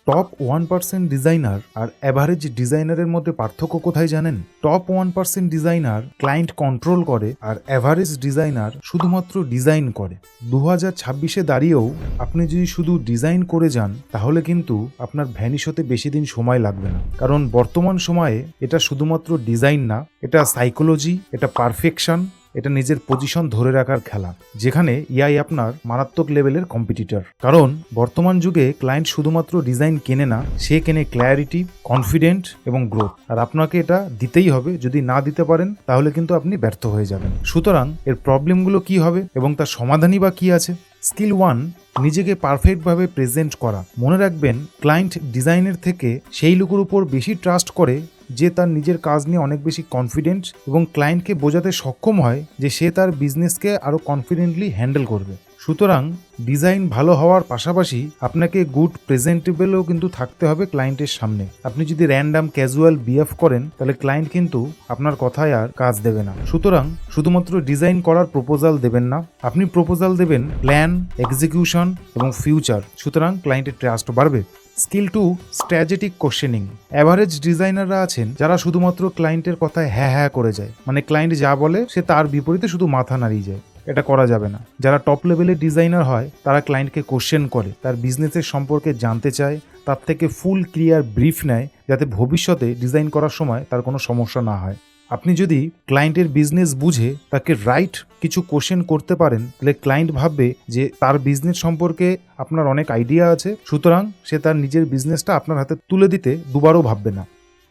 Top 1% designer আর average ডিজাইনারের মধ্যে পার্থক্য কোথায় জানেন? টপ 1% ডিজাইনার ক্লায়েন্ট কন্ট্রোল করে আর অ্যাভারেজ ডিজাইনার শুধুমাত্র ডিজাইন করে। 2026-এ দাঁড়িয়েও আপনি যদি শুধু ডিজাইন করে যান তাহলে কিন্তু আপনার ভ্যানিশ হতে বেশি দিন সময় লাগবে না, কারণ বর্তমান সময়ে এটা শুধুমাত্র ডিজাইন না, এটা সাইকোলজি, এটা পারফেকশন, এটা নিজের পজিশন ধরে রাখার খেলা, যেখানে এআই আপনার মারাত্মক লেভেলের কম্পিটিটর। কারণ বর্তমান যুগে ক্লায়েন্ট শুধুমাত্র ডিজাইন কেনে না, সে কেনে ক্ল্যারিটি, কনফিডেন্ট এবং গ্রোথ। আর আপনাকে এটা দিতেই হবে, যদি না দিতে পারেন তাহলে কিন্তু আপনি ব্যর্থ হয়ে যাবেন। সুতরাং এর প্রবলেমগুলো কি হবে এবং তার সমাধানই বা কি আছে? স্কিল 1, নিজেকে পারফেক্টভাবে প্রেজেন্ট করা। মনে রাখবেন, ক্লায়েন্ট ডিজাইনের থেকে সেই লোকের উপর বেশি ট্রাস্ট করে যে তার নিজের কাজ নিয়ে অনেক বেশি কনফিডেন্ট এবং ক্লায়েন্টকে বোঝাতে সক্ষম হয় যে সে তার বিজনেসকে আরও কনফিডেন্টলি হ্যান্ডেল করবে। সুতরাং ডিজাইন ভালো হওয়ার পাশাপাশি আপনাকে গুড প্রেজেন্টেবলও কিন্তু থাকতে হবে ক্লায়েন্টের সামনে। আপনি যদি র্যান্ডাম ক্যাজুয়াল বিহেভ করেন তাহলে ক্লায়েন্ট কিন্তু আপনার কথায় আর কাজ দেবে না। সুতরাং শুধুমাত্র ডিজাইন করার প্রপোজাল দেবেন না, আপনি প্রপোজাল দেবেন প্ল্যান, এক্সিকিউশন এবং ফিউচার। সুতরাং ক্লায়েন্টের ট্রাস্ট বাড়বে। Skill 2, strategic questioning. অ্যাভারেজ ডিজাইনাররা আছেন যারা শুধুমাত্র ক্লায়েন্টের কথায় হ্যাঁ হ্যাঁ করে যায়, মানে ক্লায়েন্ট যা বলে সে তার বিপরীতে শুধু মাথা নাড়িয়ে যায়। এটা করা যাবে না। যারা টপ লেভেলের ডিজাইনার হয় তারা ক্লায়েন্টকে কোশ্চেন করে, তার বিজনেসের সম্পর্কে জানতে চায়, তার থেকে ফুল ক্লিয়ার ব্রিফ নেয়, যাতে ভবিষ্যতে ডিজাইন করার সময় তার কোনো সমস্যা না হয়। আপনি যদি ক্লায়েন্টের বিজনেস বুঝে তাকে রাইট কিছু কোশ্চেন করতে পারেন, তাহলে ক্লায়েন্ট ভাববে যে তার বিজনেস সম্পর্কে আপনার অনেক আইডিয়া আছে, সুতরাং সে তার নিজের বিজনেসটা আপনার হাতে তুলে দিতে দুবারও ভাববে না।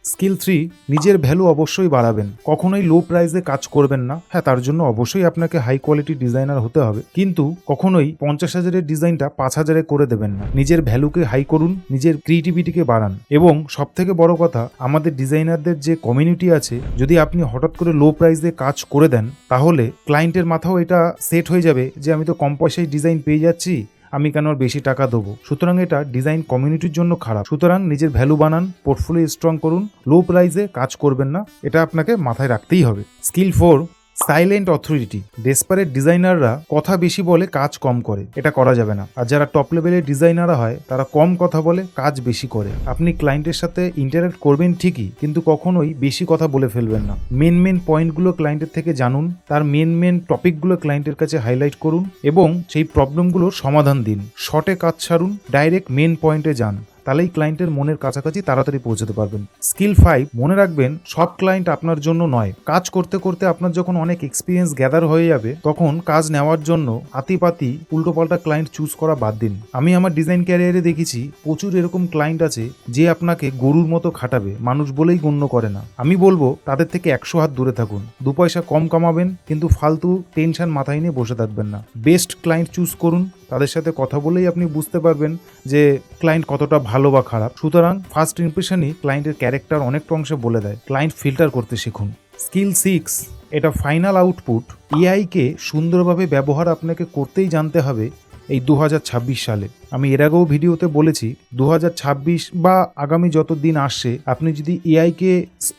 স্কিল 3, নিজের ভ্যালু অবশ্যই বাড়াবেন। কখনোই লো প্রাইসে কাজ করবেন না। হ্যাঁ, তার জন্য অবশ্যই আপনাকে হাই কোয়ালিটি ডিজাইনার হতে হবে, কিন্তু কখনোই 50,000-এর ডিজাইনটা 5,000-এ করে দেবেন না। নিজের ভ্যালুকে হাই করুন, নিজের ক্রিয়েটিভিটিকে বাড়ান, এবং সব থেকে বড় কথা, আমাদের ডিজাইনারদের যে কমিউনিটি আছে, যদি আপনি হঠাৎ করে লো প্রাইসে কাজ করে দেন তাহলে ক্লায়েন্টের মাথাও এটা সেট হয়ে যাবে যে আমি তো কম পয়সায় ডিজাইন পেয়ে যাচ্ছি, আমি কেন বেশি টাকা দেবো। সুতরাং এটা ডিজাইন কমিউনিটির জন্য খারাপ। সুতরাং নিজের ভ্যালু বানান, পোর্টফোলিও স্ট্রং করুন, লো প্রাইসে কাজ করবেন না, এটা আপনাকে মাথায় রাখতেই হবে। Skill 4, silent authority. ডেসপারেট ডিজাইনাররা কথা বেশি বলে, কাজ কম করে, এটা করা যাবে না। আর যারা টপ লেভেলের ডিজাইনাররা হয় তারা কম কথা বলে, কাজ বেশি করে। আপনি ক্লায়েন্টের সাথে ইন্টারাক্ট করবেন ঠিকই, কিন্তু কখনোই বেশি কথা বলে ফেলবেন না। মেন পয়েন্টগুলো ক্লায়েন্টের থেকে জানুন, তার মেন টপিকগুলো ক্লায়েন্টের কাছে হাইলাইট করুন এবং সেই প্রবলেমগুলোর সমাধান দিন। শর্টে কাজ ছাড়ুন, ডাইরেক্ট মেন পয়েন্টে যান, তাহলেই ক্লায়েন্টের মনের কাছাকাছি তাড়াতাড়ি পৌঁছতে পারবেন। স্কিল 5, মনে রাখবেন, সব ক্লায়েন্ট আপনার জন্য নয়। কাজ করতে করতে আপনার যখন অনেক এক্সপিরিয়েন্স গ্যাদার হয়ে যাবে, তখন কাজ নেওয়ার জন্য আতিপাতি উল্টোপাল্টা ক্লায়েন্ট চুজ করা বাদ দিন। আমি আমার ডিজাইন ক্যারিয়ারে দেখেছি প্রচুর এরকম ক্লায়েন্ট আছে যে আপনাকে গরুর মতো খাটাবে, মানুষ বলেই গণ্য করে না। আমি বলবো তাদের থেকে 100 হাত দূরে থাকুন। 2 পয়সা কম কামাবেন, কিন্তু ফালতু টেনশন মাথায় নিয়ে বসে থাকবেন না। বেস্ট ক্লায়েন্ট চুজ করুন, তাদের সাথে কথা বলেই আপনি বুঝতে পারবেন যে ক্লায়েন্ট কতটা ভালো বা খারাপ। সুতরাং ফার্স্ট ইমপ্রেশনই ক্লায়েন্টের ক্যারেক্টার অনেকটা অংশে বলে দেয়। ক্লায়েন্ট ফিল্টার করতে শিখুন। স্কিল 6, এটা ফাইনাল আউটপুট। এআইকে সুন্দরভাবে ব্যবহার আপনাকে করতেই জানতে হবে এই 2026 সালে। আমি এর আগেও ভিডিওতে বলেছি, 2026 বা আগামী যত দিন আসছে, আপনি যদি এআইকে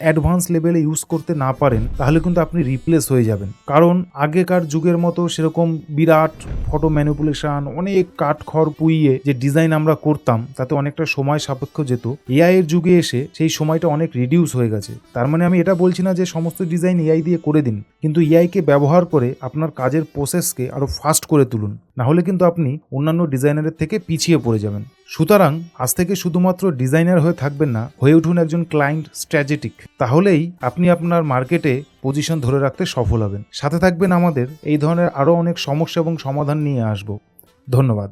অ্যাডভান্স লেভেলে ইউজ করতে না পারেন তাহলে কিন্তু আপনি রিপ্লেস হয়ে যাবেন। কারণ আগেকার যুগের মতো সেরকম বিরাট ফটো ম্যানিপুলেশন, অনেক কাঠখড় পুইয়ে যে ডিজাইন আমরা করতাম, তাতে অনেকটা সময় সাপেক্ষ যেত। এআই এর যুগে এসে সেই সময়টা অনেক রিডিউস হয়ে গেছে। তার মানে আমি এটা বলছি না যে সমস্ত ডিজাইন এআই দিয়ে করে দিন, কিন্তু এআইকে ব্যবহার করে আপনার কাজের প্রসেসকে আরো ফাস্ট করে তুলুন, না হলে কিন্তু আপনি অন্যান্য ডিজাইনারের থেকে পিছিয়ে পড়ে যাবেন। সুতরাং আজ থেকে শুধুমাত্র ডিজাইনার হয়ে থাকবেন না, হয়ে উঠুন একজন ক্লায়েন্ট স্ট্র্যাটেজিক। তাহলেই আপনি আপনার মার্কেটে পজিশন ধরে রাখতে সফল হবেন। সাথে থাকবেন আমাদের। এই ধরনের আরও অনেক সমস্যা এবং সমাধান নিয়ে আসব। ধন্যবাদ।